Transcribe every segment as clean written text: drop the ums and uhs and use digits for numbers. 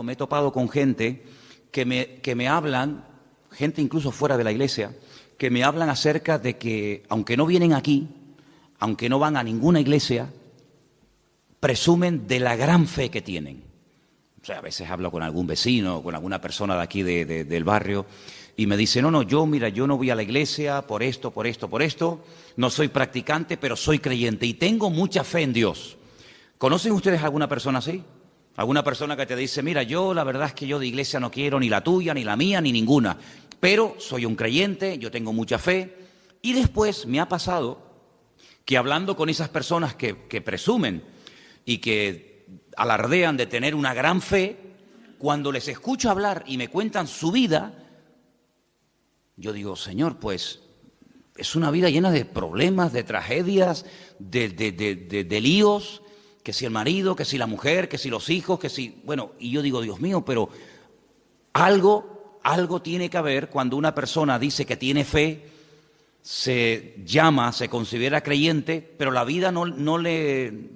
Me he topado con gente que me hablan, gente incluso fuera de la iglesia, que me hablan acerca de que, aunque no vienen aquí, aunque no van a ninguna iglesia, presumen de la gran fe que tienen. O sea, a veces hablo con algún vecino, con alguna persona de aquí del barrio, y me dice, no, yo no voy a la iglesia por esto, no soy practicante, pero soy creyente y tengo mucha fe en Dios. ¿Conocen ustedes alguna persona así? Alguna persona que te dice, mira, yo la verdad es que yo de iglesia no quiero ni la tuya, ni la mía, ni ninguna, pero soy un creyente, yo tengo mucha fe. Y después me ha pasado que hablando con esas personas que presumen y que alardean de tener una gran fe, cuando les escucho hablar y me cuentan su vida, yo digo, Señor, pues es una vida llena de problemas, de tragedias, de líos, que si el marido, que si la mujer, que si los hijos, que si... Bueno, y yo digo, Dios mío, pero algo tiene que haber cuando una persona dice que tiene fe, se considera creyente, pero la vida no le...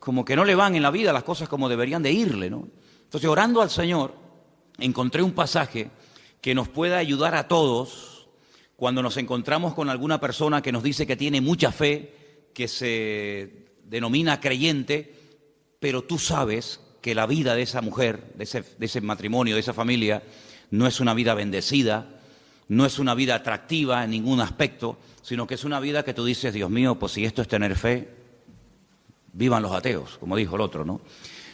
como que no le van en la vida las cosas como deberían de irle, ¿no? Entonces, orando al Señor, encontré un pasaje que nos pueda ayudar a todos cuando nos encontramos con alguna persona que nos dice que tiene mucha fe, que se denomina creyente, pero tú sabes que la vida de esa mujer, de ese matrimonio, de esa familia, no es una vida bendecida, no es una vida atractiva en ningún aspecto, sino que es una vida que tú dices, Dios mío, pues si esto es tener fe, vivan los ateos, como dijo el otro, ¿no?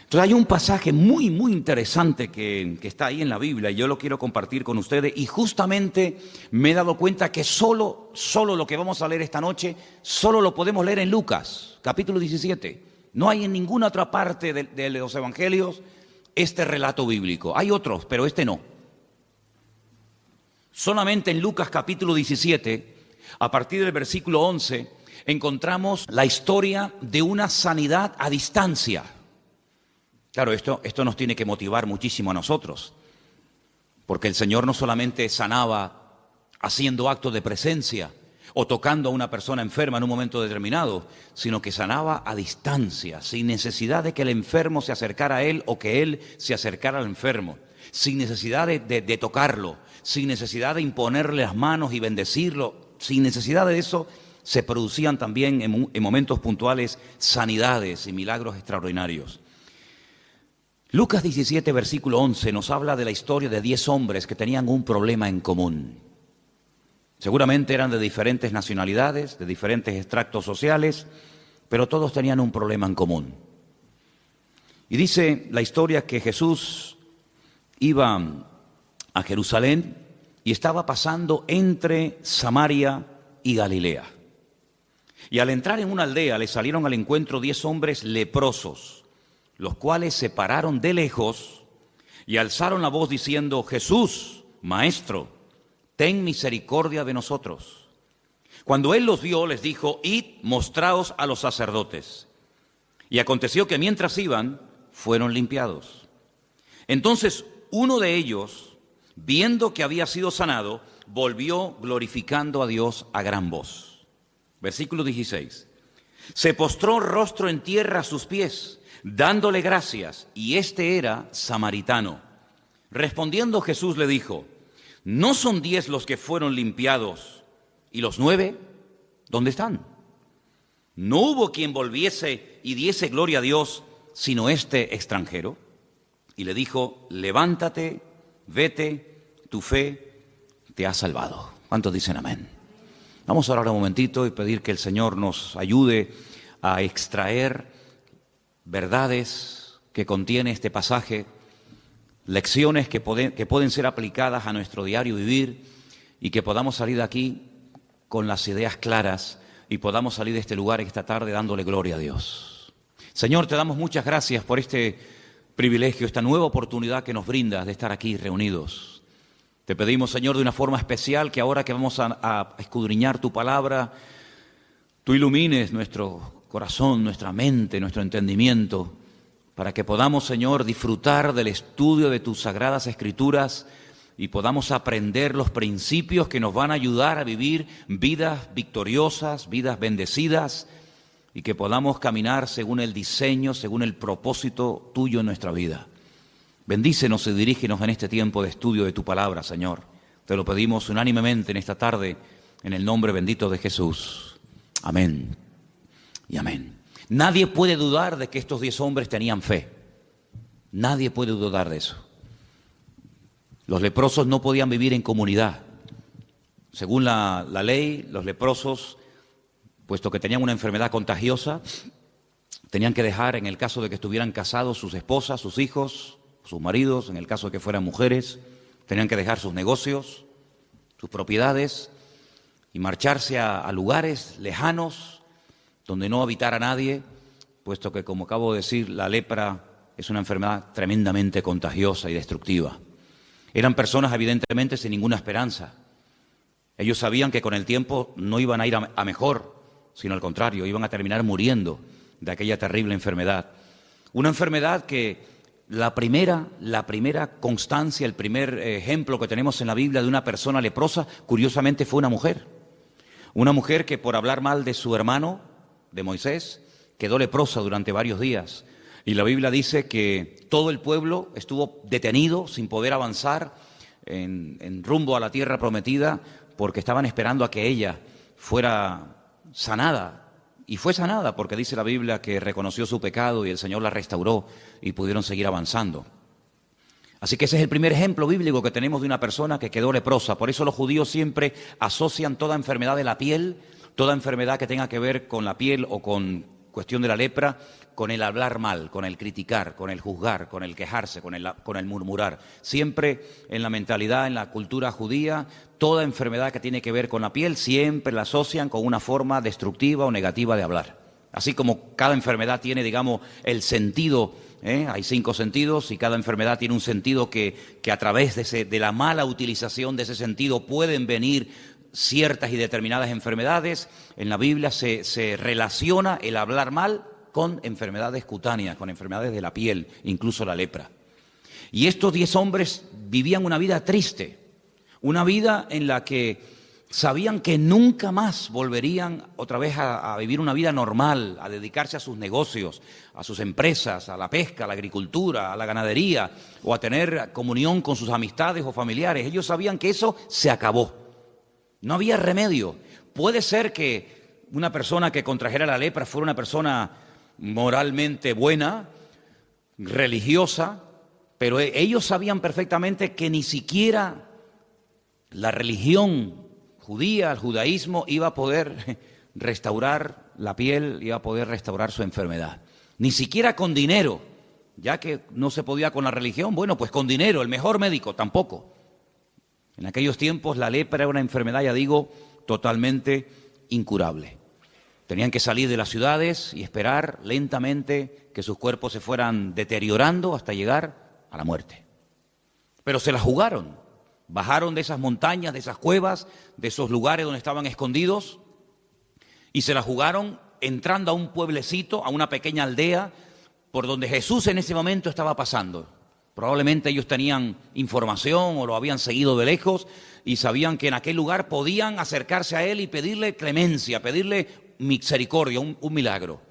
Entonces hay un pasaje muy interesante que está ahí en la Biblia y yo lo quiero compartir con ustedes y justamente me he dado cuenta que solo lo que vamos a leer esta noche, solo lo podemos leer en Lucas, capítulo 17. No hay en ninguna otra parte de los evangelios este relato bíblico. Hay otros, pero este no. Solamente en Lucas capítulo 17, a partir del versículo 11, encontramos la historia de una sanidad a distancia. Claro, esto nos tiene que motivar muchísimo a nosotros, porque el Señor no solamente sanaba haciendo actos de presencia o tocando a una persona enferma en un momento determinado, sino que sanaba a distancia, sin necesidad de que el enfermo se acercara a Él o que Él se acercara al enfermo, sin necesidad de tocarlo, sin necesidad de imponerle las manos y bendecirlo, sin necesidad de eso. Se producían también en momentos puntuales sanidades y milagros extraordinarios. Lucas 17, versículo 11, nos habla de la historia de 10 hombres que tenían un problema en común. Seguramente eran de diferentes nacionalidades, de diferentes extractos sociales, pero todos tenían un problema en común. Y dice la historia que Jesús iba a Jerusalén y estaba pasando entre Samaria y Galilea. Y al entrar en una aldea le salieron al encuentro 10 hombres leprosos, los cuales se pararon de lejos y alzaron la voz diciendo, Jesús, Maestro, ten misericordia de nosotros. Cuando él los vio, les dijo, id, mostraos a los sacerdotes. Y aconteció que mientras iban, fueron limpiados. Entonces uno de ellos, viendo que había sido sanado, volvió glorificando a Dios a gran voz. Versículo 16. Se postró rostro en tierra a sus pies, dándole gracias, y este era samaritano. Respondiendo Jesús le dijo, ¿no son 10 los que fueron limpiados, y los 9, dónde están? No hubo quien volviese y diese gloria a Dios, sino este extranjero. Y le dijo, levántate, vete, tu fe te ha salvado. ¿Cuántos dicen amén? Vamos a orar un momentito y pedir que el Señor nos ayude a extraer verdades que contiene este pasaje, lecciones que pueden ser aplicadas a nuestro diario vivir y que podamos salir de aquí con las ideas claras y podamos salir de este lugar esta tarde dándole gloria a Dios. Señor, te damos muchas gracias por este privilegio, esta nueva oportunidad que nos brindas de estar aquí reunidos. Te pedimos, Señor, de una forma especial que ahora que vamos a escudriñar tu palabra, tú ilumines nuestro corazón, nuestra mente, nuestro entendimiento, para que podamos, Señor, disfrutar del estudio de tus sagradas escrituras y podamos aprender los principios que nos van a ayudar a vivir vidas victoriosas, vidas bendecidas y que podamos caminar según el diseño, según el propósito tuyo en nuestra vida. Bendícenos y dirígenos en este tiempo de estudio de tu palabra, Señor. Te lo pedimos unánimemente en esta tarde, en el nombre bendito de Jesús. Amén y amén. Nadie puede dudar de que estos 10 hombres tenían fe. Nadie puede dudar de eso. Los leprosos no podían vivir en comunidad. Según la ley, los leprosos, puesto que tenían una enfermedad contagiosa, tenían que dejar, en el caso de que estuvieran casados, sus esposas, sus hijos, sus maridos, en el caso de que fueran mujeres, tenían que dejar sus negocios, sus propiedades y marcharse a lugares lejanos donde no habitara nadie, puesto que, como acabo de decir, la lepra es una enfermedad tremendamente contagiosa y destructiva. Eran personas evidentemente sin ninguna esperanza. Ellos sabían que con el tiempo no iban a ir a mejor, sino al contrario, iban a terminar muriendo de aquella terrible enfermedad. Una enfermedad que la primera constancia, el primer ejemplo que tenemos en la Biblia de una persona leprosa, curiosamente fue una mujer. Una mujer que por hablar mal de su hermano, de Moisés, quedó leprosa durante varios días. Y la Biblia dice que todo el pueblo estuvo detenido sin poder avanzar en rumbo a la tierra prometida porque estaban esperando a que ella fuera sanada. Y fue sanada porque dice la Biblia que reconoció su pecado y el Señor la restauró y pudieron seguir avanzando. Así que ese es el primer ejemplo bíblico que tenemos de una persona que quedó leprosa. Por eso los judíos siempre asocian toda enfermedad de la piel, toda enfermedad que tenga que ver con la piel o con cuestión de la lepra, con el hablar mal, con el criticar, con el juzgar, con el quejarse, con el murmurar. Siempre en la mentalidad, en la cultura judía, toda enfermedad que tiene que ver con la piel siempre la asocian con una forma destructiva o negativa de hablar. Así como cada enfermedad tiene, digamos, el sentido, hay 5 sentidos y cada enfermedad tiene un sentido que a través de la mala utilización de ese sentido pueden venir ciertas y determinadas enfermedades. En la Biblia se relaciona el hablar mal con enfermedades cutáneas, con enfermedades de la piel, incluso la lepra. Y estos 10 hombres vivían una vida triste, una vida en la que sabían que nunca más volverían otra vez a vivir una vida normal, a dedicarse a sus negocios, a sus empresas, a la pesca, a la agricultura, a la ganadería, o a tener comunión con sus amistades o familiares. Ellos sabían que eso se acabó. No había remedio. Puede ser que una persona que contrajera la lepra fuera una persona moralmente buena, religiosa, pero ellos sabían perfectamente que ni siquiera la religión judía, el judaísmo, iba a poder restaurar la piel, iba a poder restaurar su enfermedad. Ni siquiera con dinero, ya que no se podía con la religión, bueno, pues con dinero, el mejor médico, tampoco. En aquellos tiempos la lepra era una enfermedad, ya digo, totalmente incurable. Tenían que salir de las ciudades y esperar lentamente que sus cuerpos se fueran deteriorando hasta llegar a la muerte. Pero se la jugaron. Bajaron de esas montañas, de esas cuevas, de esos lugares donde estaban escondidos y se la jugaron entrando a un pueblecito, a una pequeña aldea por donde Jesús en ese momento estaba pasando. Probablemente ellos tenían información o lo habían seguido de lejos y sabían que en aquel lugar podían acercarse a él y pedirle clemencia, pedirle misericordia, un milagro.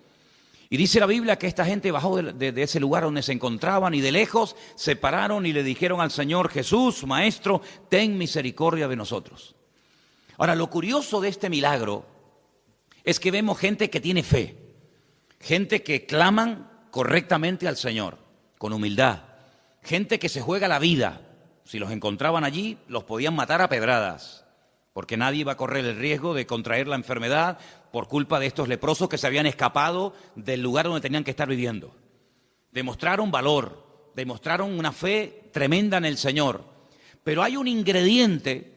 Y dice la Biblia que esta gente bajó de ese lugar donde se encontraban y de lejos se pararon y le dijeron al Señor: Jesús, Maestro, ten misericordia de nosotros. Ahora, lo curioso de este milagro es que vemos gente que tiene fe, gente que claman correctamente al Señor, con humildad, gente que se juega la vida. Si los encontraban allí, los podían matar a pedradas, porque nadie iba a correr el riesgo de contraer la enfermedad por culpa de estos leprosos que se habían escapado del lugar donde tenían que estar viviendo. Demostraron valor, demostraron una fe tremenda en el Señor. Pero hay un ingrediente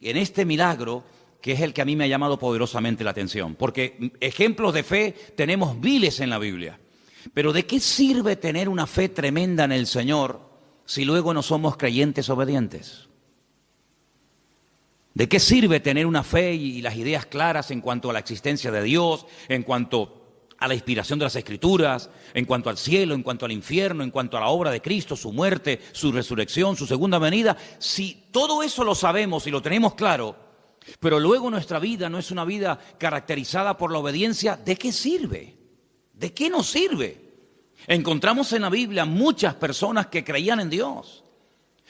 en este milagro que es el que a mí me ha llamado poderosamente la atención, porque ejemplos de fe tenemos miles en la Biblia. Pero ¿de qué sirve tener una fe tremenda en el Señor si luego no somos creyentes obedientes? ¿De qué sirve tener una fe y las ideas claras en cuanto a la existencia de Dios, en cuanto a la inspiración de las Escrituras, en cuanto al cielo, en cuanto al infierno, en cuanto a la obra de Cristo, su muerte, su resurrección, su segunda venida? Si todo eso lo sabemos y lo tenemos claro, pero luego nuestra vida no es una vida caracterizada por la obediencia, ¿de qué sirve? ¿De qué nos sirve? Encontramos en la Biblia muchas personas que creían en Dios.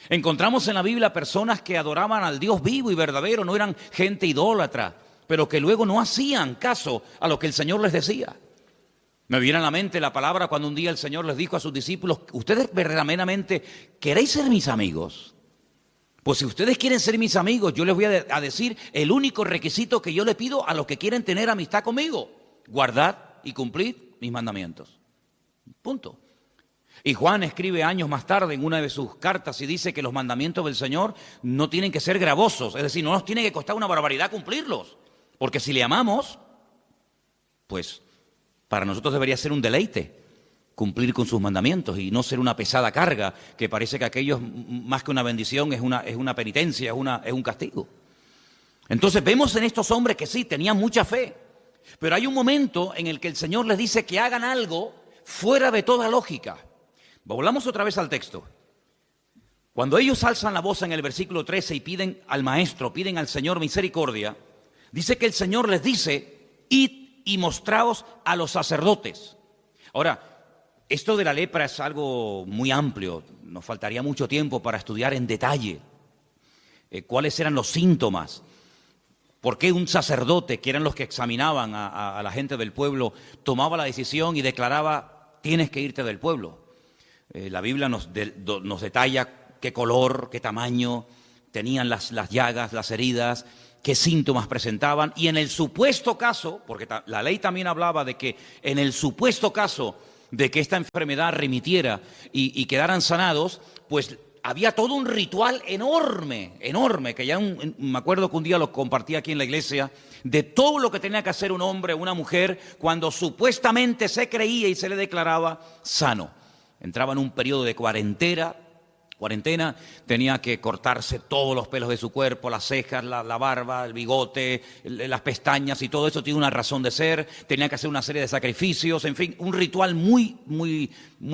Encontramos en la Biblia personas que adoraban al Dios vivo y verdadero, no eran gente idólatra, pero que luego no hacían caso a lo que el Señor les decía. Me viene a la mente la palabra cuando un día el Señor les dijo a sus discípulos: ¿ustedes verdaderamente queréis ser mis amigos? Pues si ustedes quieren ser mis amigos, yo les voy a decir el único requisito que yo le pido a los que quieren tener amistad conmigo: guardad y cumplid mis mandamientos. Punto. Y Juan escribe años más tarde en una de sus cartas y dice que los mandamientos del Señor no tienen que ser gravosos, es decir, no nos tiene que costar una barbaridad cumplirlos, porque si le amamos, pues para nosotros debería ser un deleite cumplir con sus mandamientos y no ser una pesada carga que parece que aquello más que una bendición es una penitencia, es un castigo. Entonces vemos en estos hombres que sí, tenían mucha fe, pero hay un momento en el que el Señor les dice que hagan algo fuera de toda lógica. Volvamos otra vez al texto. Cuando ellos alzan la voz en el versículo 13 y piden al Maestro, piden al Señor misericordia, dice que el Señor les dice: id y mostraos a los sacerdotes. Ahora, esto de la lepra es algo muy amplio, nos faltaría mucho tiempo para estudiar en detalle cuáles eran los síntomas, por qué un sacerdote, que eran los que examinaban a la gente del pueblo, tomaba la decisión y declaraba: tienes que irte del pueblo. La Biblia nos detalla qué color, qué tamaño tenían las llagas, las heridas, qué síntomas presentaban, y en el supuesto caso, porque la ley también hablaba de que en el supuesto caso de que esta enfermedad remitiera y quedaran sanados, pues había todo un ritual enorme, que ya me acuerdo que un día lo compartí aquí en la iglesia, de todo lo que tenía que hacer un hombre o una mujer cuando supuestamente se creía y se le declaraba sano. Entraba en un periodo de cuarentena, tenía que cortarse todos los pelos de su cuerpo, las cejas, la barba, el bigote, las pestañas, y todo eso tiene una razón de ser. Tenía que hacer una serie de sacrificios, en fin, un ritual muy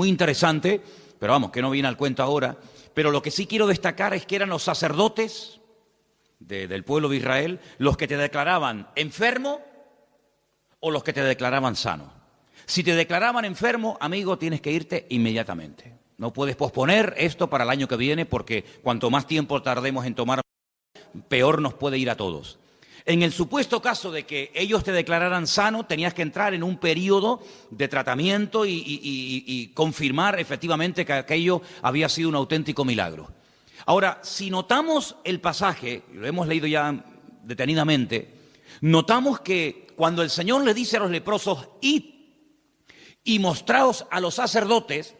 interesante, pero vamos, que no viene al cuento ahora. Pero lo que sí quiero destacar es que eran los sacerdotes del pueblo de Israel los que te declaraban enfermo o los que te declaraban sano. Si te declaraban enfermo, amigo, tienes que irte inmediatamente. No puedes posponer esto para el año que viene, porque cuanto más tiempo tardemos en tomar, peor nos puede ir a todos. En el supuesto caso de que ellos te declararan sano, tenías que entrar en un periodo de tratamiento y confirmar efectivamente que aquello había sido un auténtico milagro. Ahora, si notamos el pasaje, lo hemos leído ya detenidamente, notamos que cuando el Señor le dice a los leprosos: id y mostraos a los sacerdotes,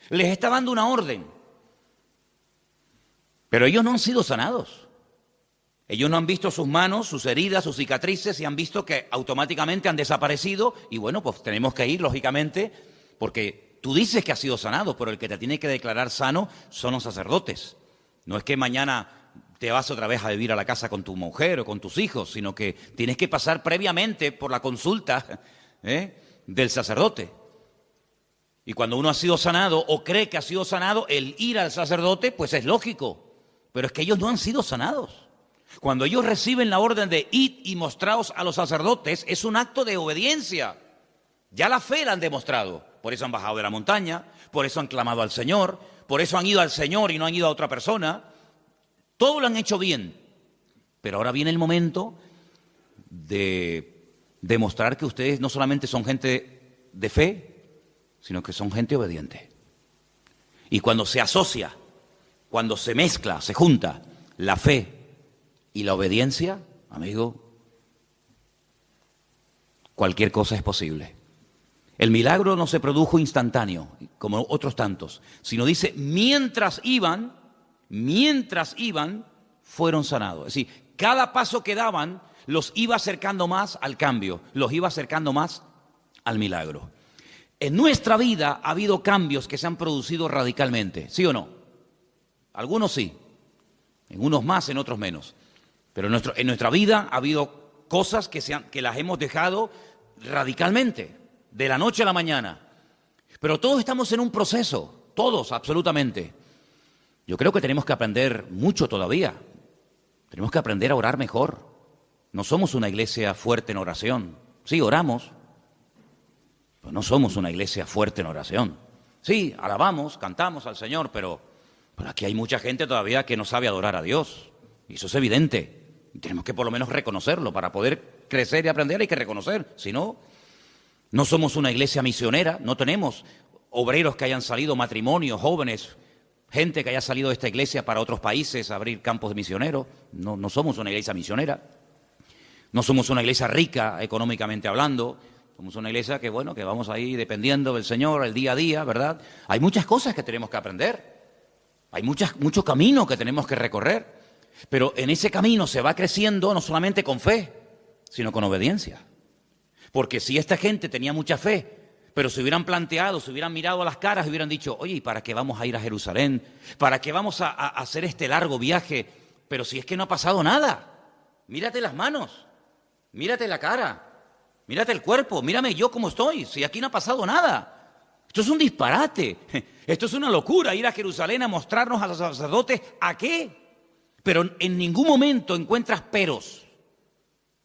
les está dando una orden. Pero ellos no han sido sanados. Ellos no han visto sus manos, sus heridas, sus cicatrices, y han visto que automáticamente han desaparecido. Y bueno, pues tenemos que ir, lógicamente, porque tú dices que has sido sanado, pero el que te tiene que declarar sano son los sacerdotes. No es que mañana te vas otra vez a vivir a la casa con tu mujer o con tus hijos, sino que tienes que pasar previamente por la consulta del sacerdote. Y cuando uno ha sido sanado o cree que ha sido sanado, el ir al sacerdote pues es lógico, pero es que ellos no han sido sanados. Cuando ellos reciben la orden de id y mostraos a los sacerdotes, es un acto de obediencia. Ya la fe la han demostrado, por eso han bajado de la montaña, por eso han clamado al Señor, por eso han ido al Señor y no han ido a otra persona. Todo lo han hecho bien, pero ahora viene el momento de demostrar que ustedes no solamente son gente de fe, sino que son gente obediente. Y cuando se asocia, cuando se mezcla, se junta la fe y la obediencia, amigo, cualquier cosa es posible. El milagro no se produjo instantáneo, como otros tantos, sino dice, mientras iban, fueron sanados. Es decir, cada paso que daban los iba acercando más al cambio, los iba acercando más al milagro. En nuestra vida ha habido cambios que se han producido radicalmente, ¿sí o no? Algunos sí, en unos más, en otros menos. Pero en nuestra vida ha habido cosas que las hemos dejado radicalmente, de la noche a la mañana. Pero todos estamos en un proceso, todos, absolutamente. Yo creo que tenemos que aprender mucho todavía. Tenemos que aprender a orar mejor. No somos una iglesia fuerte en oración. Sí, oramos, pero no somos una iglesia fuerte en oración. Sí, alabamos, cantamos al Señor, pero aquí hay mucha gente todavía que no sabe adorar a Dios. Y eso es evidente. Y tenemos que por lo menos reconocerlo. Para poder crecer y aprender hay que reconocer. Si no, no somos una iglesia misionera. No tenemos obreros que hayan salido, matrimonios, jóvenes, gente que haya salido de esta iglesia para otros países a abrir campos de misioneros. No somos una iglesia misionera. No somos una iglesia rica económicamente hablando. Somos una iglesia que, bueno, que vamos ahí dependiendo del Señor el día a día, ¿verdad? Hay muchas cosas que tenemos que aprender. Hay mucho camino que tenemos que recorrer. Pero en ese camino se va creciendo no solamente con fe, sino con obediencia. Porque si esta gente tenía mucha fe, pero se hubieran planteado, se hubieran mirado a las caras y hubieran dicho, oye, ¿y para qué vamos a ir a Jerusalén? ¿Para qué vamos a hacer este largo viaje? Pero si es que no ha pasado nada. Mírate las manos, mírate la cara, mírate el cuerpo, mírame yo cómo estoy, si aquí no ha pasado nada. Esto es un disparate, esto es una locura, ir a Jerusalén a mostrarnos a los sacerdotes, ¿a qué? Pero en ningún momento encuentras peros.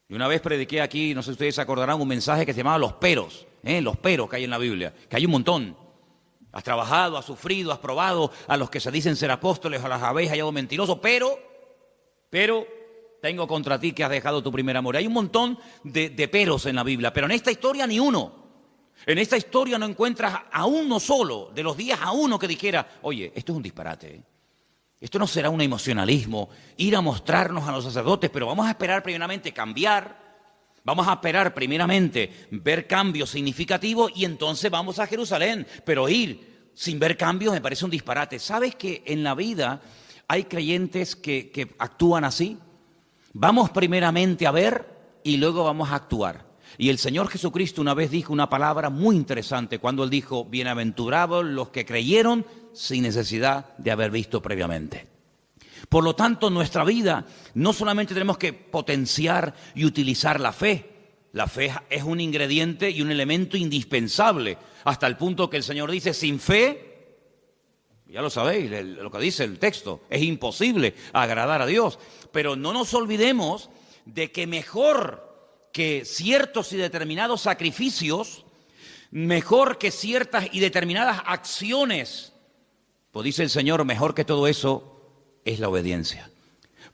Y una vez prediqué aquí, no sé si ustedes se acordarán, un mensaje que se llamaba Los Peros, los peros que hay en la Biblia, que hay un montón. Has trabajado, has sufrido, has probado a los que se dicen ser apóstoles, a las habéis hallado mentirosos, pero tengo contra ti que has dejado tu primer amor. Hay un montón de peros en la Biblia, pero en esta historia ni uno. En esta historia no encuentras a uno solo, de los días a uno que dijera, oye, esto es un disparate, Esto no será un emocionalismo, ir a mostrarnos a los sacerdotes, pero vamos a esperar primeramente cambiar, vamos a esperar primeramente ver cambios significativos y entonces vamos a Jerusalén. Pero ir sin ver cambios me parece un disparate. ¿Sabes que en la vida hay creyentes que actúan así? Vamos primeramente a ver y luego vamos a actuar. Y el Señor Jesucristo una vez dijo una palabra muy interesante cuando Él dijo, bienaventurados los que creyeron sin necesidad de haber visto previamente. Por lo tanto, en nuestra vida no solamente tenemos que potenciar y utilizar la fe. La fe es un ingrediente y un elemento indispensable, hasta el punto que el Señor dice, sin fe, ya lo sabéis, lo que dice el texto, es imposible agradar a Dios. Pero no nos olvidemos de que mejor que ciertos y determinados sacrificios, mejor que ciertas y determinadas acciones, pues dice el Señor, mejor que todo eso es la obediencia.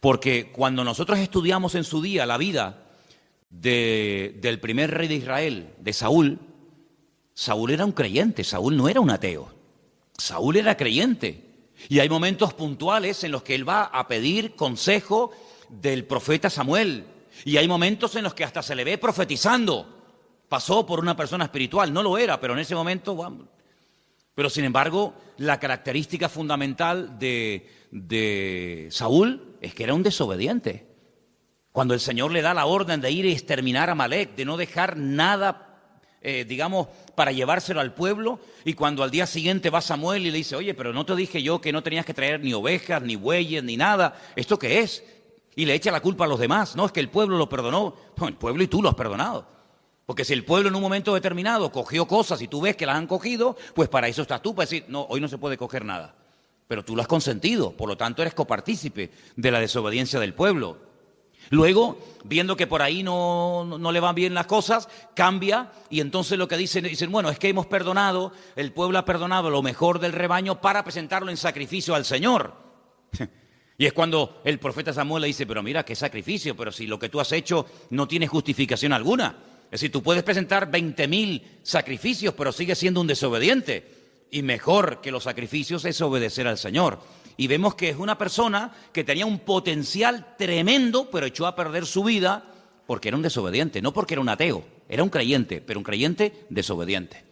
Porque cuando nosotros estudiamos en su día la vida del primer rey de Israel, de Saúl, Saúl era un creyente, Saúl no era un ateo, Saúl era creyente. Y hay momentos puntuales en los que él va a pedir consejo del profeta Samuel. Y hay momentos en los que hasta se le ve profetizando. Pasó por una persona espiritual, no lo era, pero en ese momento... Bueno, pero sin embargo, la característica fundamental de Saúl es que era un desobediente. Cuando el Señor le da la orden de ir y exterminar a Amalek, de no dejar nada, para llevárselo al pueblo, y cuando al día siguiente va Samuel y le dice, oye, pero no te dije yo que no tenías que traer ni ovejas, ni bueyes, ni nada, ¿esto qué es? Y le echa la culpa a los demás, no, es que el pueblo lo perdonó. No, el pueblo y tú lo has perdonado. Porque si el pueblo en un momento determinado cogió cosas y tú ves que las han cogido, pues para eso estás tú, para decir, no, hoy no se puede coger nada. Pero tú lo has consentido, por lo tanto eres copartícipe de la desobediencia del pueblo. Luego, viendo que por ahí no le van bien las cosas, cambia y entonces lo que dicen, bueno, es que hemos perdonado, el pueblo ha perdonado lo mejor del rebaño para presentarlo en sacrificio al Señor. Y es cuando el profeta Samuel le dice, pero mira, qué sacrificio, pero si lo que tú has hecho no tiene justificación alguna. Es decir, tú puedes presentar 20.000 sacrificios, pero sigues siendo un desobediente. Y mejor que los sacrificios es obedecer al Señor. Y vemos que es una persona que tenía un potencial tremendo, pero echó a perder su vida porque era un desobediente, no porque era un ateo, era un creyente, pero un creyente desobediente.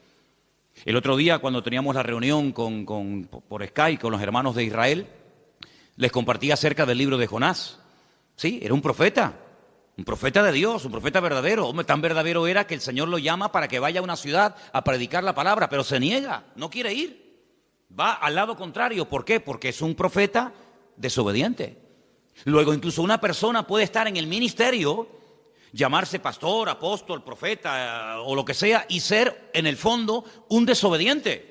El otro día, cuando teníamos la reunión por Skype con los hermanos de Israel, les compartí acerca del libro de Jonás. Sí, era un profeta de Dios, un profeta verdadero. Hombre, tan verdadero era que el Señor lo llama para que vaya a una ciudad a predicar la palabra, pero se niega, no quiere ir. Va al lado contrario. ¿Por qué? Porque es un profeta desobediente. Luego, incluso una persona puede estar en el ministerio, llamarse pastor, apóstol, profeta o lo que sea, y ser, en el fondo, un desobediente.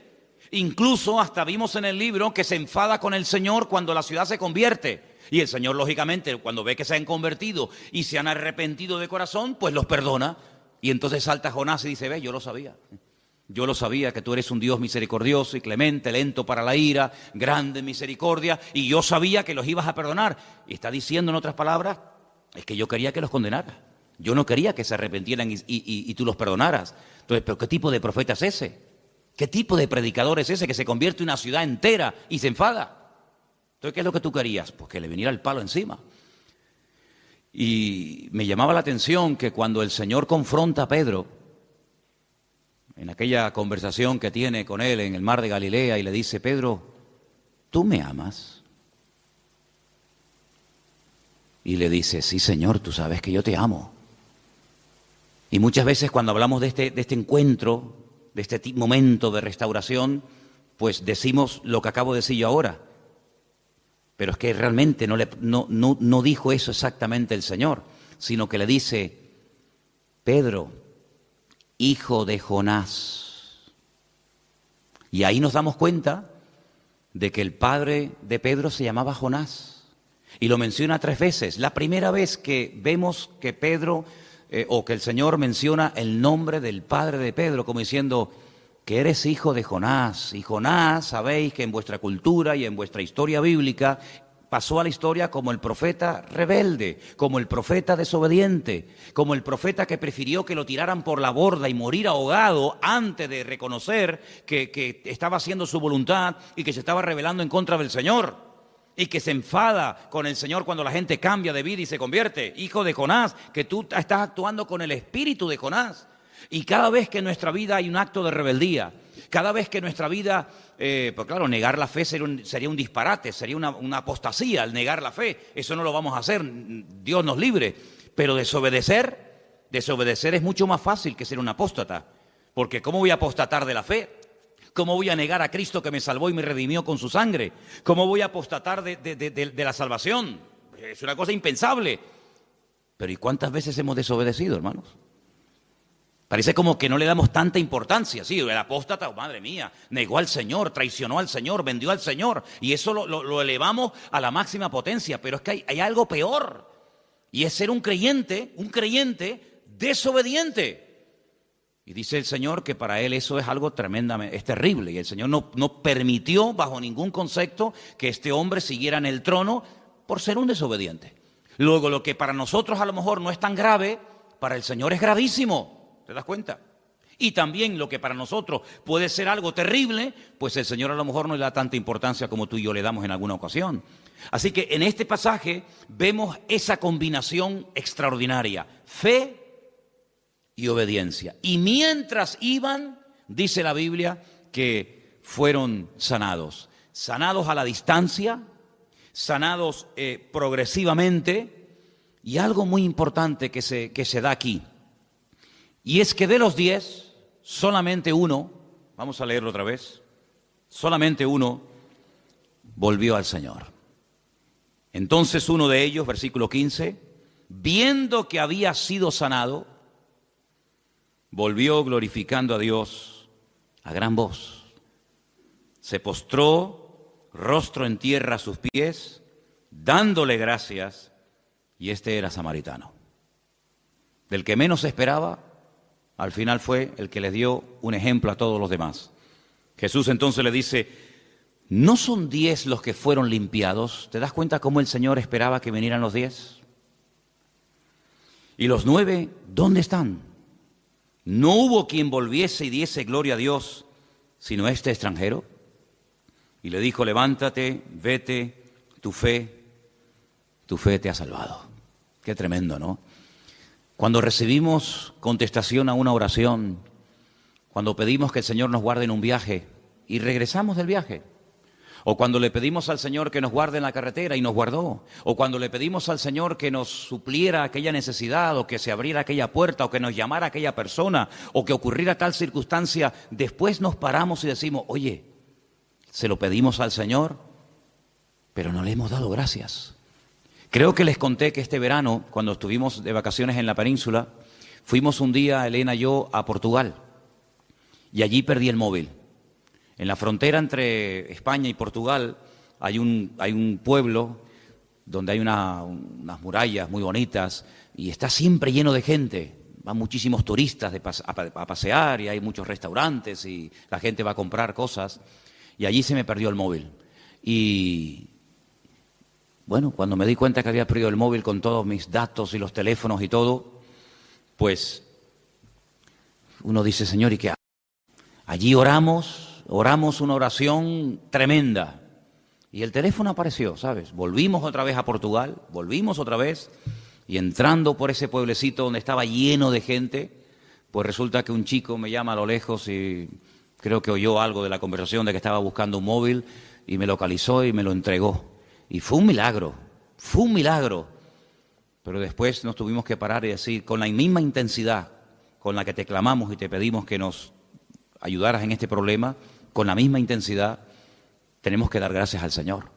Incluso hasta vimos en el libro que se enfada con el Señor cuando la ciudad se convierte. Y el Señor, lógicamente, cuando ve que se han convertido y se han arrepentido de corazón, pues los perdona. Y entonces salta Jonás y dice, ve, yo lo sabía. Yo lo sabía que tú eres un Dios misericordioso y clemente, lento para la ira, grande en misericordia, y yo sabía que los ibas a perdonar. Y está diciendo, en otras palabras, es que yo quería que los condenaras. Yo no quería que se arrepintieran y tú los perdonaras. Entonces, ¿pero qué tipo de profeta es ese? ¿Qué tipo de predicador es ese que se convierte en una ciudad entera y se enfada? Entonces, ¿qué es lo que tú querías? Pues que le viniera el palo encima. Y me llamaba la atención que cuando el Señor confronta a Pedro, en aquella conversación que tiene con él en el mar de Galilea, y le dice, Pedro, ¿tú me amas? Y le dice, sí, Señor, tú sabes que yo te amo. Y muchas veces cuando hablamos de este encuentro, de este momento de restauración, pues decimos lo que acabo de decir yo ahora. Pero es que realmente no dijo eso exactamente el Señor, sino que le dice, Pedro, hijo de Jonás. Y ahí nos damos cuenta de que el padre de Pedro se llamaba Jonás. Y lo menciona 3 veces. La primera vez que vemos que Pedro, o que el Señor menciona el nombre del padre de Pedro, como diciendo que eres hijo de Jonás. Y Jonás, sabéis que en vuestra cultura y en vuestra historia bíblica pasó a la historia como el profeta rebelde, como el profeta desobediente, como el profeta que prefirió que lo tiraran por la borda y morir ahogado antes de reconocer que estaba haciendo su voluntad y que se estaba rebelando en contra del Señor. Y que se enfada con el Señor cuando la gente cambia de vida y se convierte. Hijo de Jonás, que tú estás actuando con el espíritu de Jonás. Y cada vez que en nuestra vida hay un acto de rebeldía, cada vez que en nuestra vida, pues claro, negar la fe sería un disparate, sería una apostasía el negar la fe. Eso no lo vamos a hacer, Dios nos libre. Pero desobedecer es mucho más fácil que ser un apóstata. Porque ¿cómo voy a apostatar de la fe? ¿Cómo voy a negar a Cristo que me salvó y me redimió con su sangre? ¿Cómo voy a apostatar de la salvación? Es una cosa impensable. Pero ¿y cuántas veces hemos desobedecido, hermanos? Parece como que no le damos tanta importancia. Sí, el apóstata, oh, madre mía, negó al Señor, traicionó al Señor, vendió al Señor. Y eso lo elevamos a la máxima potencia. Pero es que hay algo peor. Y es ser un creyente desobediente. Y dice el Señor que para Él eso es algo tremendamente, es terrible. Y el Señor no permitió bajo ningún concepto que este hombre siguiera en el trono por ser un desobediente. Luego, lo que para nosotros a lo mejor no es tan grave, para el Señor es gravísimo. ¿Te das cuenta? Y también lo que para nosotros puede ser algo terrible, pues el Señor a lo mejor no le da tanta importancia como tú y yo le damos en alguna ocasión. Así que en este pasaje vemos esa combinación extraordinaria, fe y obediencia. Y mientras iban, dice la Biblia, que fueron sanados. Sanados a la distancia, sanados progresivamente, y algo muy importante que se da aquí. Y es que de los 10, solamente uno, vamos a leerlo otra vez, solamente uno volvió al Señor. Entonces uno de ellos, versículo 15, viendo que había sido sanado, volvió glorificando a Dios a gran voz. Se postró, rostro en tierra a sus pies, dándole gracias, y este era samaritano. Del que menos esperaba, al final fue el que le dio un ejemplo a todos los demás. Jesús entonces le dice, ¿no son 10 los que fueron limpiados? ¿Te das cuenta cómo el Señor esperaba que vinieran los 10? ¿Y los 9 dónde están? No hubo quien volviese y diese gloria a Dios, sino este extranjero. Y le dijo, levántate, vete, tu fe te ha salvado. Qué tremendo, ¿no? Cuando recibimos contestación a una oración, cuando pedimos que el Señor nos guarde en un viaje y regresamos del viaje, o cuando le pedimos al Señor que nos guarde en la carretera y nos guardó, o cuando le pedimos al Señor que nos supliera aquella necesidad, o que se abriera aquella puerta, o que nos llamara aquella persona, o que ocurriera tal circunstancia, después nos paramos y decimos, oye, se lo pedimos al Señor, pero no le hemos dado gracias. Creo que les conté que este verano, cuando estuvimos de vacaciones en la península, fuimos un día, Elena y yo, a Portugal, y allí perdí el móvil. En la frontera entre España y Portugal hay un pueblo donde hay unas murallas muy bonitas y está siempre lleno de gente. Van muchísimos turistas a pasear y hay muchos restaurantes y la gente va a comprar cosas. Y allí se me perdió el móvil. Y bueno, cuando me di cuenta que había perdido el móvil con todos mis datos y los teléfonos y todo, pues uno dice, Señor, ¿y qué hago? Allí oramos una oración tremenda. Y el teléfono apareció, ¿sabes? Volvimos otra vez a Portugal, volvimos otra vez, y entrando por ese pueblecito donde estaba lleno de gente, pues resulta que un chico me llama a lo lejos y creo que oyó algo de la conversación de que estaba buscando un móvil y me localizó y me lo entregó. Y fue un milagro, fue un milagro. Pero después nos tuvimos que parar y decir, con la misma intensidad con la que te clamamos y te pedimos que nos ayudaras en este problema, con la misma intensidad tenemos que dar gracias al Señor.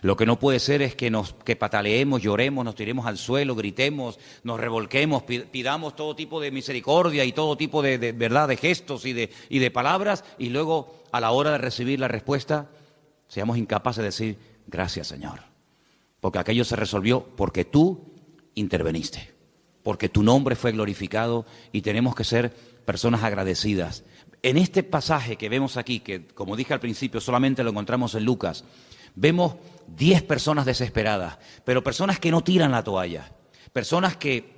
Lo que no puede ser es que pataleemos, lloremos, nos tiremos al suelo, gritemos, nos revolquemos, pidamos todo tipo de misericordia y todo tipo de verdad, de gestos y de palabras, y luego a la hora de recibir la respuesta seamos incapaces de decir gracias, Señor, porque aquello se resolvió porque tú interveniste, porque tu nombre fue glorificado y tenemos que ser personas agradecidas. En este pasaje que vemos aquí, que como dije al principio solamente lo encontramos en Lucas, vemos 10 personas desesperadas, pero personas que no tiran la toalla, personas que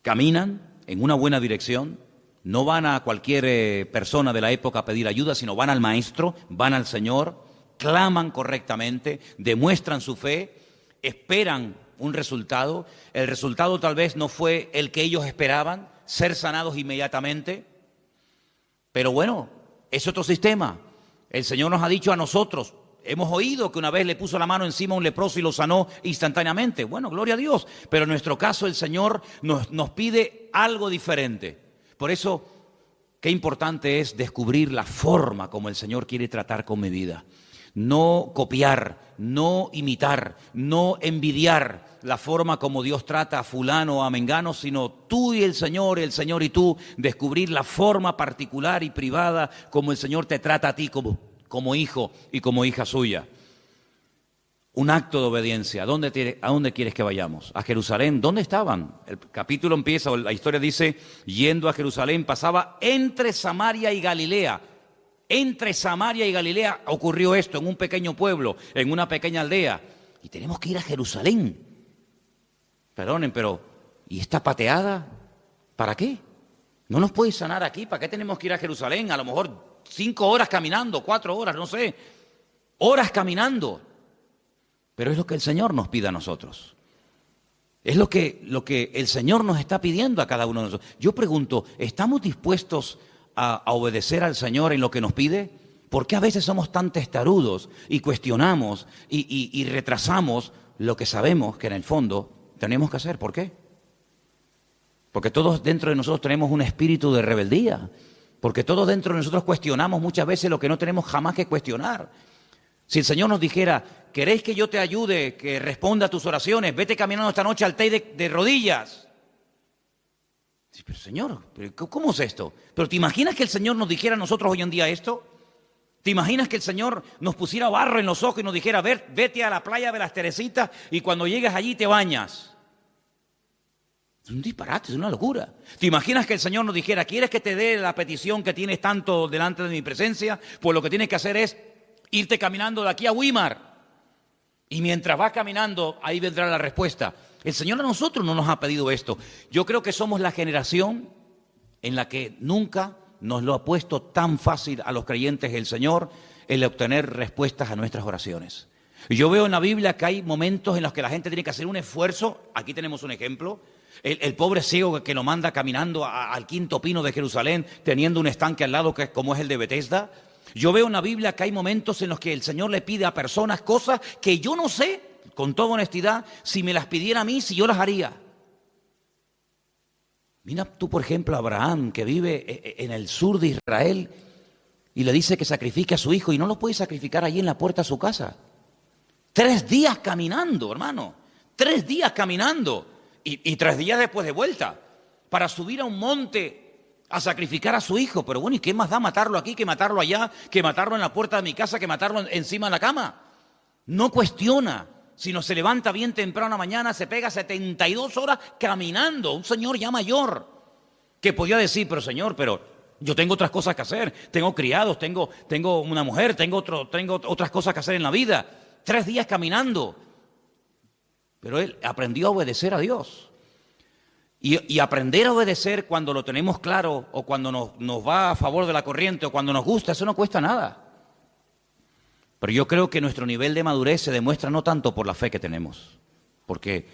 caminan en una buena dirección, no van a cualquier persona de la época a pedir ayuda, sino van al Maestro, van al Señor, claman correctamente, demuestran su fe, esperan un resultado. El resultado tal vez no fue el que ellos esperaban, ser sanados inmediatamente, pero bueno, es otro sistema. El Señor nos ha dicho a nosotros, hemos oído que una vez le puso la mano encima a un leproso y lo sanó instantáneamente. Bueno, gloria a Dios, pero en nuestro caso el Señor nos pide algo diferente. Por eso, qué importante es descubrir la forma como el Señor quiere tratar con mi vida. No copiar, no imitar, no envidiar la forma como Dios trata a fulano o a mengano, sino tú y el Señor y tú, descubrir la forma particular y privada como el Señor te trata a ti como hijo y como hija suya. Un acto de obediencia. ¿A dónde quieres que vayamos? ¿A Jerusalén? ¿Dónde estaban? El capítulo empieza, la historia dice, yendo a Jerusalén, pasaba entre Samaria y Galilea. Entre Samaria y Galilea ocurrió esto, en un pequeño pueblo, en una pequeña aldea. Y tenemos que ir a Jerusalén. Perdonen, pero ¿y esta pateada? ¿Para qué? ¿No nos puede sanar aquí? ¿Para qué tenemos que ir a Jerusalén? A lo mejor 5 horas caminando, 4 horas, no sé. Horas caminando. Pero es lo que el Señor nos pide a nosotros. Es lo que el Señor nos está pidiendo a cada uno de nosotros. Yo pregunto, ¿estamos dispuestos a obedecer al Señor en lo que nos pide? ¿Por qué a veces somos tan testarudos y cuestionamos y retrasamos lo que sabemos que en el fondo tenemos que hacer? ¿Por qué? Porque todos dentro de nosotros tenemos un espíritu de rebeldía. Porque todos dentro de nosotros cuestionamos muchas veces lo que no tenemos jamás que cuestionar. Si el Señor nos dijera, ¿queréis que yo te ayude, que responda a tus oraciones? Vete caminando esta noche al Teide de rodillas. Sí, pero Señor, ¿cómo es esto? ¿Pero te imaginas que el Señor nos dijera a nosotros hoy en día esto? ¿Te imaginas que el Señor nos pusiera barro en los ojos y nos dijera, vete a la playa de las Teresitas y cuando llegues allí te bañas? Es un disparate, es una locura. ¿Te imaginas que el Señor nos dijera, ¿quieres que te dé la petición que tienes tanto delante de mi presencia? Pues lo que tienes que hacer es irte caminando de aquí a Weimar. Y mientras vas caminando, ahí vendrá la respuesta. El Señor a nosotros no nos ha pedido esto. Yo creo que somos la generación en la que nunca nos lo ha puesto tan fácil a los creyentes el Señor el obtener respuestas a nuestras oraciones. Y yo veo en la Biblia que hay momentos en los que la gente tiene que hacer un esfuerzo. Aquí tenemos un ejemplo. El pobre ciego que lo manda caminando al quinto pino de Jerusalén, teniendo un estanque al lado como es el de Betesda. Yo veo en la Biblia que hay momentos en los que el Señor le pide a personas cosas que yo no sé, con toda honestidad, si me las pidiera a mí, si yo las haría. Mira tú, por ejemplo, a Abraham, que vive en el sur de Israel, y le dice que sacrifique a su hijo, y no lo puede sacrificar allí en la puerta de su casa. 3 días caminando, hermano. 3 días caminando. Y 3 días después de vuelta. Para subir a un monte a sacrificar a su hijo. Pero bueno, ¿y qué más da matarlo aquí que matarlo allá? Que matarlo en la puerta de mi casa, que matarlo encima de la cama. No cuestiona Si no se levanta bien temprano a la mañana, se pega 72 horas caminando. Un señor ya mayor que podía decir, pero señor, pero yo tengo otras cosas que hacer. Tengo criados, tengo una mujer, tengo otras cosas que hacer en la vida. 3 días caminando. Pero él aprendió a obedecer a Dios. Y aprender a obedecer cuando lo tenemos claro o cuando nos va a favor de la corriente o cuando nos gusta, eso no cuesta nada. Pero yo creo que nuestro nivel de madurez se demuestra no tanto por la fe que tenemos. Porque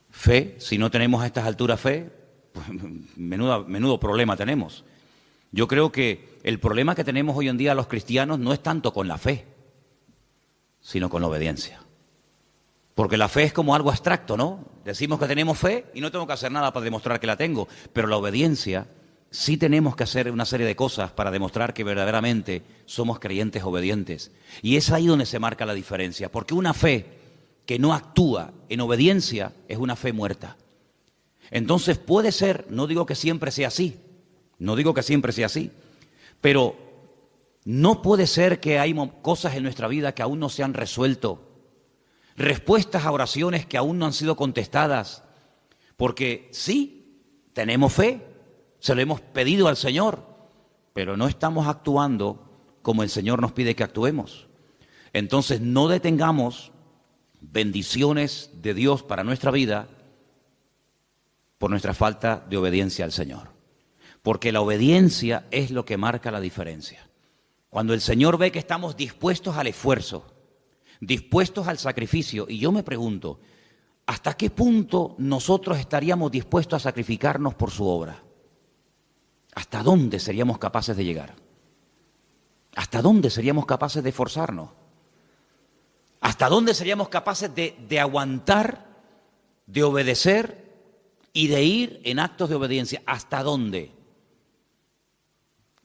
fe, si no tenemos a estas alturas fe, pues menudo problema tenemos. Yo creo que el problema que tenemos hoy en día los cristianos no es tanto con la fe, sino con la obediencia. Porque la fe es como algo abstracto, ¿no? Decimos que tenemos fe y no tengo que hacer nada para demostrar que la tengo. Pero la obediencia, sí tenemos que hacer una serie de cosas para demostrar que verdaderamente somos creyentes obedientes. Y es ahí donde se marca la diferencia. Porque una fe que no actúa en obediencia es una fe muerta. Entonces puede ser, no digo que siempre sea así, pero no puede ser que hay cosas en nuestra vida que aún no se han resuelto. Respuestas a oraciones que aún no han sido contestadas, porque sí, tenemos fe, se lo hemos pedido al Señor, pero no estamos actuando como el Señor nos pide que actuemos. Entonces no detengamos bendiciones de Dios para nuestra vida por nuestra falta de obediencia al Señor, porque la obediencia es lo que marca la diferencia. Cuando el Señor ve que estamos dispuestos al esfuerzo, dispuestos al sacrificio. Y yo me pregunto, ¿hasta qué punto nosotros estaríamos dispuestos a sacrificarnos por su obra? ¿Hasta dónde seríamos capaces de llegar? ¿Hasta dónde seríamos capaces de esforzarnos? ¿Hasta dónde seríamos capaces de aguantar, de obedecer y de ir en actos de obediencia? ¿Hasta dónde?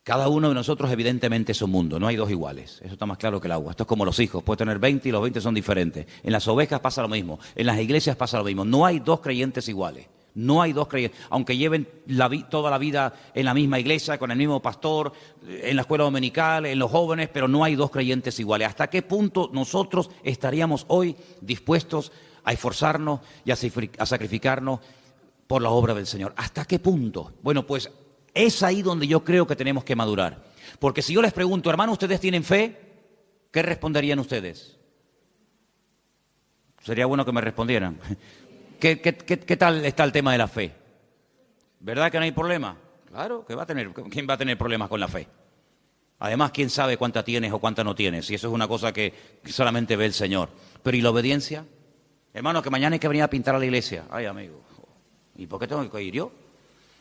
Cada uno de nosotros evidentemente es un mundo, no hay dos iguales, eso está más claro que el agua. Esto es como los hijos, puede tener 20 y los 20 son diferentes. En las ovejas pasa lo mismo, en las iglesias pasa lo mismo. No hay dos creyentes iguales, no hay dos creyentes, aunque lleven toda la vida en la misma iglesia, con el mismo pastor, en la escuela dominical, en los jóvenes, pero no hay dos creyentes iguales. ¿Hasta qué punto nosotros estaríamos hoy dispuestos a esforzarnos y a sacrificarnos por la obra del Señor? ¿Hasta qué punto? Bueno, pues es ahí donde yo creo que tenemos que madurar. Porque si yo les pregunto, hermano, ¿ustedes tienen fe? ¿Qué responderían ustedes? Sería bueno que me respondieran. ¿Qué tal está el tema de la fe? ¿Verdad que no hay problema? Claro, ¿quién va a tener problemas con la fe? Además, ¿quién sabe cuánta tienes o cuánta no tienes? Y eso es una cosa que solamente ve el Señor. Pero ¿y la obediencia? Hermano, que mañana hay que venir a pintar a la iglesia. Ay, amigo, ¿y por qué tengo que ir yo?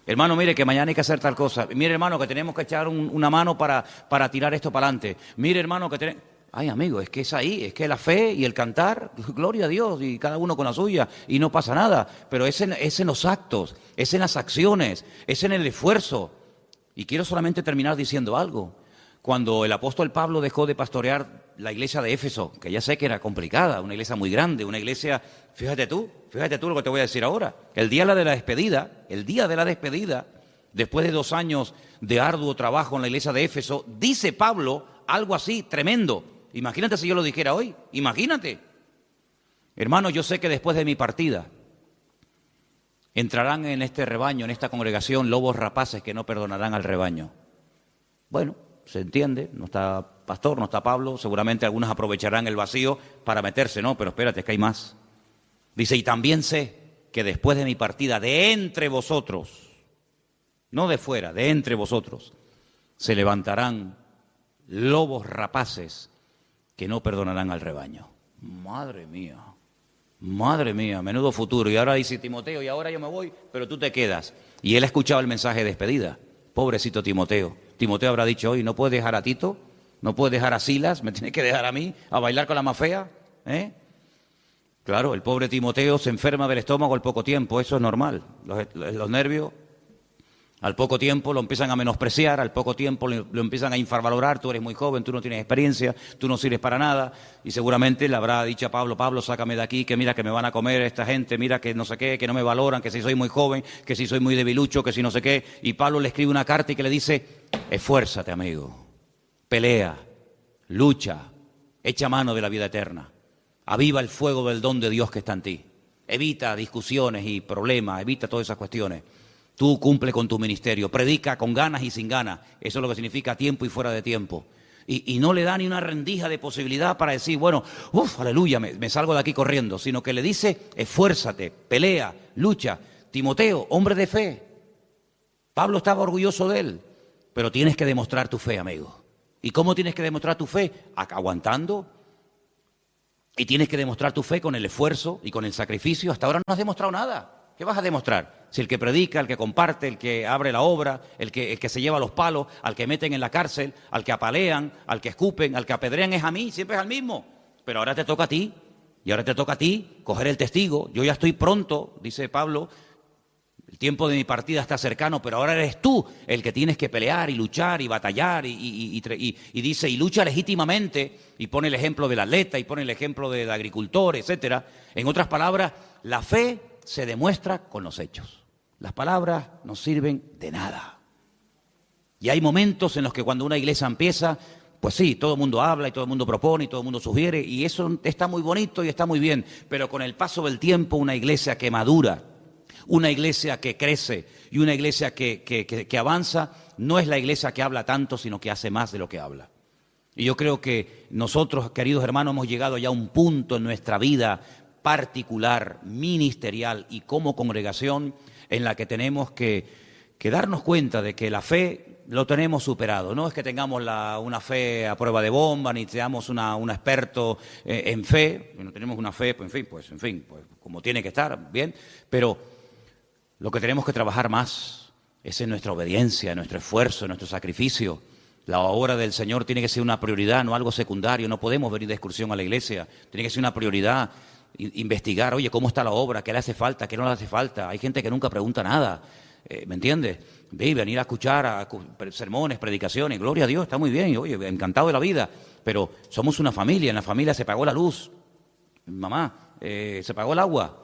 Hermano, mire que mañana hay que hacer tal cosa. Mire, hermano, que tenemos que echar una mano para tirar esto para adelante. Mire, hermano, que tenemos... Ay, amigo, es que es ahí, es que la fe y el cantar, gloria a Dios, y cada uno con la suya, y no pasa nada. Pero es en los actos, es en las acciones, es en el esfuerzo. Y quiero solamente terminar diciendo algo. Cuando el apóstol Pablo dejó de pastorear la iglesia de Éfeso, que ya sé que era complicada, una iglesia muy grande, una iglesia, fíjate tú lo que te voy a decir ahora. El día de la despedida, después de 2 años de arduo trabajo en la iglesia de Éfeso, dice Pablo algo así tremendo. Imagínate si yo lo dijera hoy, imagínate. Hermano, yo sé que después de mi partida entrarán en este rebaño, en esta congregación, lobos rapaces que no perdonarán al rebaño. Bueno, se entiende, no está pastor, no está Pablo, seguramente algunos aprovecharán el vacío para meterse, no, pero espérate, es que hay más. Dice, y también sé que después de mi partida, de entre vosotros, no de fuera, de entre vosotros, se levantarán lobos rapaces que no perdonarán al rebaño. Madre mía, menudo futuro. Y ahora dice Timoteo, y ahora yo me voy, pero tú te quedas. Y él ha escuchado el mensaje de despedida. Pobrecito Timoteo. Timoteo habrá dicho hoy, ¿no puedes dejar a Tito? ¿No puedes dejar a Silas? ¿Me tienes que dejar a mí a bailar con la más fea? Claro, el pobre Timoteo se enferma del estómago al poco tiempo, eso es normal. Los nervios, al poco tiempo lo empiezan a menospreciar, al poco tiempo lo empiezan a infravalorar, tú eres muy joven, tú no tienes experiencia, tú no sirves para nada, y seguramente le habrá dicho a Pablo, sácame de aquí, que mira que me van a comer esta gente, mira que no sé qué, que no me valoran, que si soy muy joven, que si soy muy debilucho, que si no sé qué, y Pablo le escribe una carta y que le dice, esfuérzate, amigo, pelea, lucha, echa mano de la vida eterna. Aviva el fuego del don de Dios que está en ti. Evita discusiones y problemas, evita todas esas cuestiones. Tú cumple con tu ministerio, predica con ganas y sin ganas. Eso es lo que significa tiempo y fuera de tiempo. Y no le da ni una rendija de posibilidad para decir, bueno, aleluya, me salgo de aquí corriendo, sino que le dice, esfuérzate, pelea, lucha. Timoteo, hombre de fe. Pablo estaba orgulloso de él, pero tienes que demostrar tu fe, amigo. ¿Y cómo tienes que demostrar tu fe? Aguantando. Y tienes que demostrar tu fe con el esfuerzo y con el sacrificio. Hasta ahora no has demostrado nada. ¿Qué vas a demostrar? Si el que predica, el que comparte, el que abre la obra, el que se lleva los palos, al que meten en la cárcel, al que apalean, al que escupen, al que apedrean es a mí, siempre es al mismo. Pero ahora te toca a ti, y ahora te toca a ti coger el testigo. Yo ya estoy pronto, dice Pablo, el tiempo de mi partida está cercano, pero ahora eres tú el que tienes que pelear y luchar y batallar y dice, y lucha legítimamente, y pone el ejemplo del atleta, y pone el ejemplo del agricultor, etcétera. En otras palabras, la fe se demuestra con los hechos. Las palabras no sirven de nada. Y hay momentos en los que cuando una iglesia empieza, pues sí, todo el mundo habla y todo el mundo propone y todo el mundo sugiere, y eso está muy bonito y está muy bien, pero con el paso del tiempo una iglesia que madura, una iglesia que crece y una iglesia que avanza, no es la iglesia que habla tanto, sino que hace más de lo que habla. Y yo creo que nosotros, queridos hermanos, hemos llegado ya a un punto en nuestra vida particular, ministerial y como congregación en la que tenemos que darnos cuenta de que la fe lo tenemos superado. No es que tengamos una fe a prueba de bomba, ni seamos un experto en fe, no tenemos una fe, pues como tiene que estar, bien, pero lo que tenemos que trabajar más es en nuestra obediencia, en nuestro esfuerzo, en nuestro sacrificio. La obra del Señor tiene que ser una prioridad, no algo secundario. No podemos venir de excursión a la iglesia, tiene que ser una prioridad. Investigar, oye, ¿cómo está la obra? ¿Qué le hace falta? ¿Qué no le hace falta? Hay gente que nunca pregunta nada, ¿me entiendes? Venir a escuchar sermones, predicaciones, gloria a Dios, está muy bien, oye, encantado de la vida, pero somos una familia, en la familia se pagó la luz, mamá, se pagó el agua.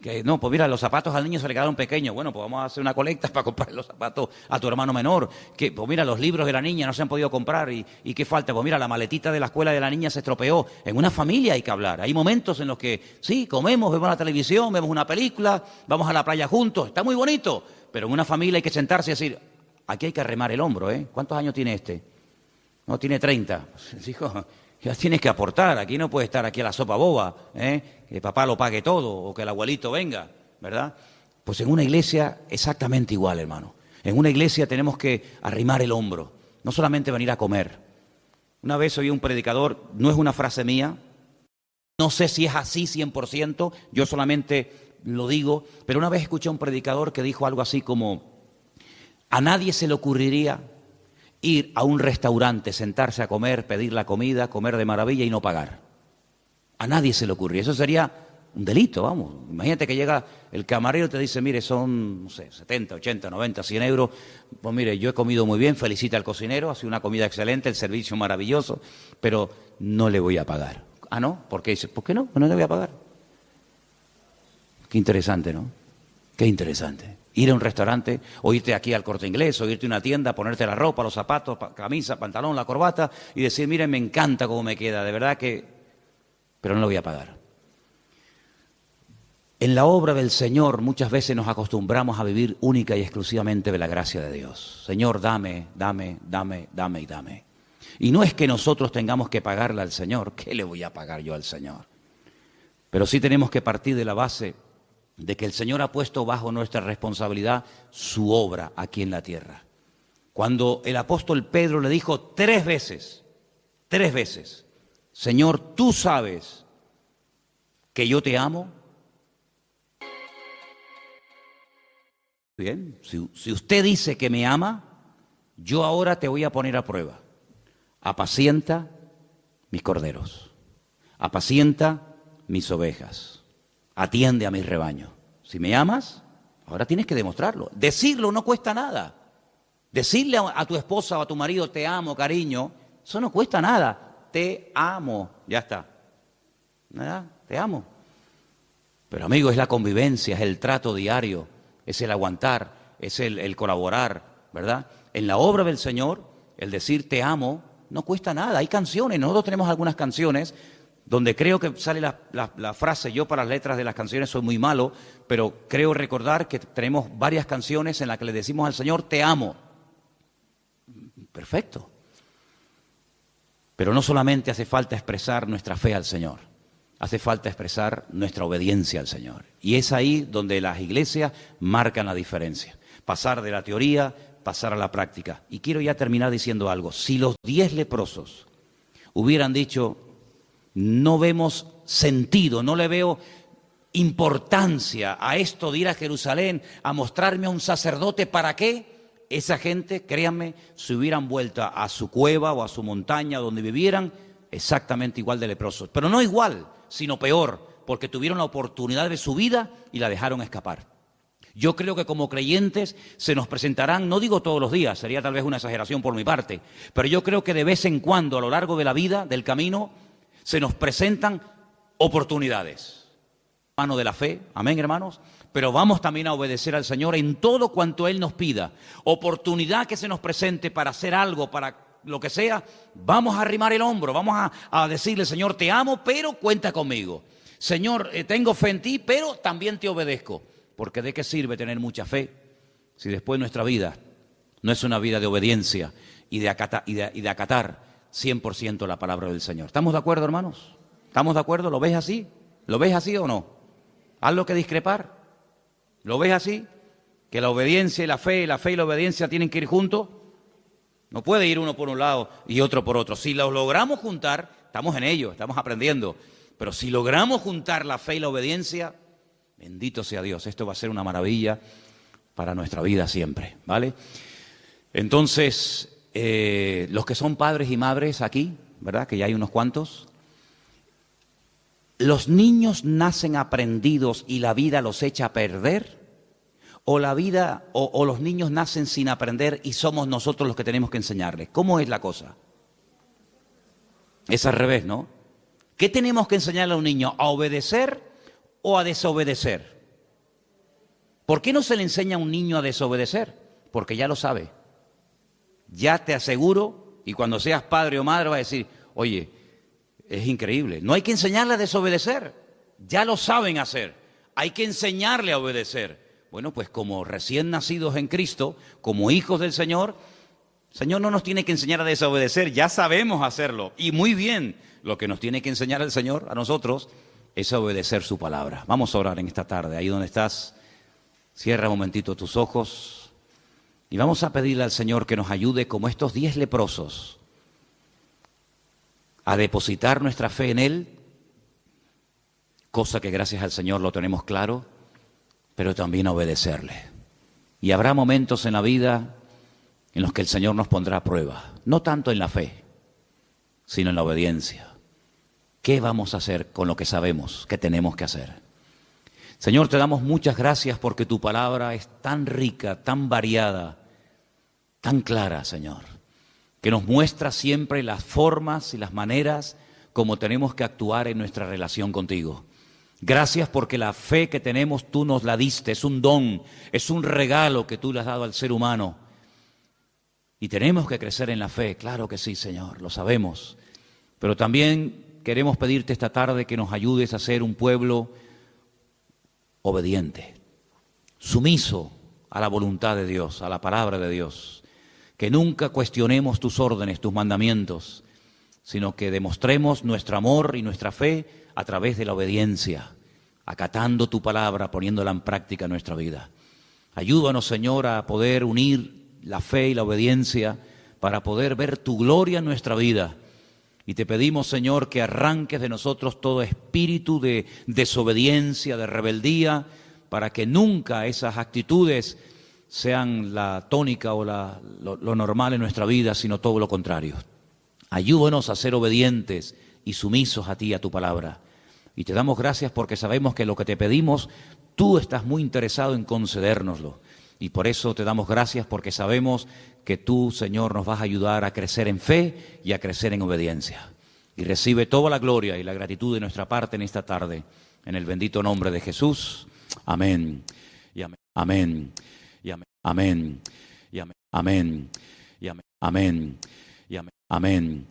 Que no, pues mira, los zapatos al niño se le quedaron pequeños. Bueno, pues vamos a hacer una colecta para comprar los zapatos a tu hermano menor. Que, pues mira, los libros de la niña no se han podido comprar. ¿Y qué falta? Pues mira, la maletita de la escuela de la niña se estropeó. En una familia hay que hablar. Hay momentos en los que, sí, comemos, vemos la televisión, vemos una película, vamos a la playa juntos. Está muy bonito. Pero en una familia hay que sentarse y decir, aquí hay que arremar el hombro, ¿eh? ¿Cuántos años tiene este? No, tiene 30. Pues, hijo, ya tienes que aportar, aquí no puede estar aquí a la sopa boba, que papá lo pague todo o que el abuelito venga, ¿verdad? Pues en una iglesia exactamente igual, hermano. En una iglesia tenemos que arrimar el hombro, no solamente venir a comer. Una vez oí un predicador, no es una frase mía, no sé si es así 100%, yo solamente lo digo, pero una vez escuché a un predicador que dijo algo así como, a nadie se le ocurriría ir a un restaurante, sentarse a comer, pedir la comida, comer de maravilla y no pagar. A nadie se le ocurre. Eso sería un delito, vamos. Imagínate que llega el camarero y te dice, mire, son, no sé, 70, 80, 90, 100 euros. Pues mire, yo he comido muy bien, felicita al cocinero, ha sido una comida excelente, el servicio maravilloso, pero no le voy a pagar. Ah, ¿no? ¿Por qué? Dice, ¿por qué no? No le voy a pagar. Qué interesante, ¿no? Qué interesante. Ir a un restaurante, o irte aquí al Corte Inglés, o irte a una tienda, ponerte la ropa, los zapatos, camisa, pantalón, la corbata, y decir, miren, me encanta cómo me queda, de verdad que... Pero no lo voy a pagar. En la obra del Señor muchas veces nos acostumbramos a vivir única y exclusivamente de la gracia de Dios. Señor, dame, dame, dame, dame y dame. Y no es que nosotros tengamos que pagarle al Señor. ¿Qué le voy a pagar yo al Señor? Pero sí tenemos que partir de la base de que el Señor ha puesto bajo nuestra responsabilidad su obra aquí en la tierra. Cuando el apóstol Pedro le dijo 3 veces, Señor, tú sabes que yo te amo. Bien, si usted dice que me ama, yo ahora te voy a poner a prueba. Apacienta mis corderos, apacienta mis ovejas. Atiende a mi rebaño. Si me amas, ahora tienes que demostrarlo. Decirlo no cuesta nada. Decirle a tu esposa o a tu marido, te amo, cariño, eso no cuesta nada. Te amo, ya está. ¿Verdad? Te amo. Pero amigo, es la convivencia, es el trato diario, es el aguantar, es el colaborar, ¿verdad? En la obra del Señor, el decir te amo no cuesta nada. Hay canciones, nosotros tenemos algunas canciones donde creo que sale la frase, yo para las letras de las canciones soy muy malo, pero creo recordar que tenemos varias canciones en las que le decimos al Señor, te amo. Perfecto. Pero no solamente hace falta expresar nuestra fe al Señor, hace falta expresar nuestra obediencia al Señor. Y es ahí donde las iglesias marcan la diferencia. Pasar de la teoría, pasar a la práctica. Y quiero ya terminar diciendo algo. Si los 10 leprosos hubieran dicho, no vemos sentido, no le veo importancia a esto de ir a Jerusalén a mostrarme a un sacerdote, ¿para qué? Esa gente, créanme, se hubieran vuelto a su cueva o a su montaña donde vivieran exactamente igual de leprosos. Pero no igual, sino peor, porque tuvieron la oportunidad de su vida y la dejaron escapar. Yo creo que como creyentes se nos presentarán, no digo todos los días, sería tal vez una exageración por mi parte, pero yo creo que de vez en cuando a lo largo de la vida, del camino, se nos presentan oportunidades. Mano de la fe, amén hermanos, pero vamos también a obedecer al Señor en todo cuanto Él nos pida. Oportunidad que se nos presente para hacer algo, para lo que sea, vamos a arrimar el hombro, vamos a decirle, Señor, te amo, pero cuenta conmigo. Señor, tengo fe en ti, pero también te obedezco. Porque ¿de qué sirve tener mucha fe si después nuestra vida no es una vida de obediencia y de acatar 100% la palabra del Señor? ¿Estamos de acuerdo, hermanos? ¿Estamos de acuerdo? ¿Lo ves así? ¿Lo ves así o no? ¿Algo que discrepar? ¿Lo ves así? ¿Que la obediencia y la fe y la obediencia tienen que ir juntos? No puede ir uno por un lado y otro por otro. Si los logramos juntar, estamos en ello, estamos aprendiendo. Pero si logramos juntar la fe y la obediencia, bendito sea Dios, esto va a ser una maravilla para nuestra vida siempre, ¿vale? Entonces, los que son padres y madres aquí, ¿verdad? Que ya hay unos cuantos. ¿Los niños nacen aprendidos y la vida los echa a perder? ¿O la vida o los niños nacen sin aprender y somos nosotros los que tenemos que enseñarles? ¿Cómo es la cosa? Es al revés, ¿no? ¿Qué tenemos que enseñarle a un niño? ¿A obedecer o a desobedecer? ¿Por qué no se le enseña a un niño a desobedecer? Porque ya lo sabe. Ya te aseguro, y cuando seas padre o madre vas a decir, oye, es increíble, no hay que enseñarle a desobedecer, ya lo saben hacer, hay que enseñarle a obedecer. Bueno, pues como recién nacidos en Cristo, como hijos del Señor, el Señor no nos tiene que enseñar a desobedecer, ya sabemos hacerlo, y muy bien, lo que nos tiene que enseñar el Señor a nosotros es obedecer su palabra. Vamos a orar en esta tarde, ahí donde estás, cierra un momentito tus ojos y vamos a pedirle al Señor que nos ayude como estos 10 leprosos a depositar nuestra fe en Él, cosa que gracias al Señor lo tenemos claro, pero también a obedecerle. Y habrá momentos en la vida en los que el Señor nos pondrá a prueba, no tanto en la fe, sino en la obediencia. ¿Qué vamos a hacer con lo que sabemos que tenemos que hacer? Señor, te damos muchas gracias porque tu palabra es tan rica, tan variada, tan clara, Señor, que nos muestra siempre las formas y las maneras como tenemos que actuar en nuestra relación contigo. Gracias porque la fe que tenemos tú nos la diste, es un don, es un regalo que tú le has dado al ser humano. Y tenemos que crecer en la fe, claro que sí, Señor, lo sabemos. Pero también queremos pedirte esta tarde que nos ayudes a ser un pueblo obediente, sumiso a la voluntad de Dios, a la palabra de Dios. Que nunca cuestionemos tus órdenes, tus mandamientos, sino que demostremos nuestro amor y nuestra fe a través de la obediencia, acatando tu palabra, poniéndola en práctica en nuestra vida. Ayúdanos, Señor, a poder unir la fe y la obediencia para poder ver tu gloria en nuestra vida. Y te pedimos, Señor, que arranques de nosotros todo espíritu de desobediencia, de rebeldía, para que nunca esas actitudes sean la tónica o lo normal en nuestra vida, sino todo lo contrario. Ayúdanos a ser obedientes y sumisos a ti, a tu palabra. Y te damos gracias porque sabemos que lo que te pedimos, tú estás muy interesado en concedérnoslo. Y por eso te damos gracias porque sabemos que tú, Señor, nos vas a ayudar a crecer en fe y a crecer en obediencia. Y recibe toda la gloria y la gratitud de nuestra parte en esta tarde. En el bendito nombre de Jesús. Amén. Y amén. Amén. Y amén. Amén. Y amén. Amén. Y amén. Amén. Y amén. Amén.